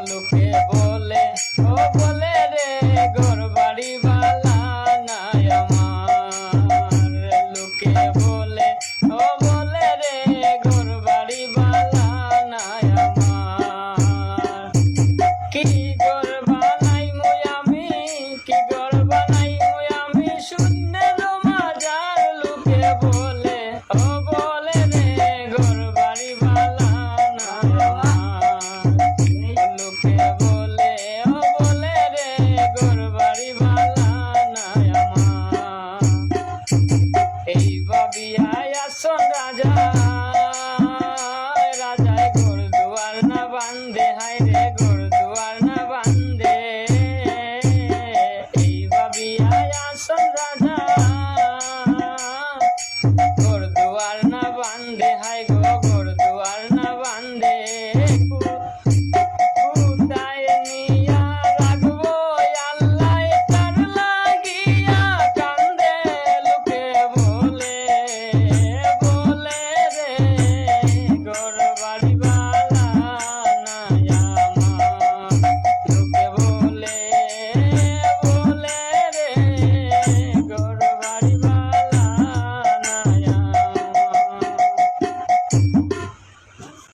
লোকে বলে ও বলে রে ঘর বাড়ি বালা নাই আমার। লোকে বলে ও বলে রে ঘর বাড়ি বালা নাই আমার। কি ঘর বানাই মুই আমি, কি ঘর বানাই মুই আমি, শূন্যের মাজার। লোকে বলে ও বলে রে ঘর বাড়ি বালা নাই আমার। লোকে বলে ও বলে রে ঘর বাড়ি বালা নাই আমার। এই ভাবিয়াই আসন রাজা, রাজায় ঘর দুয়ার না বান্ধে হায় রে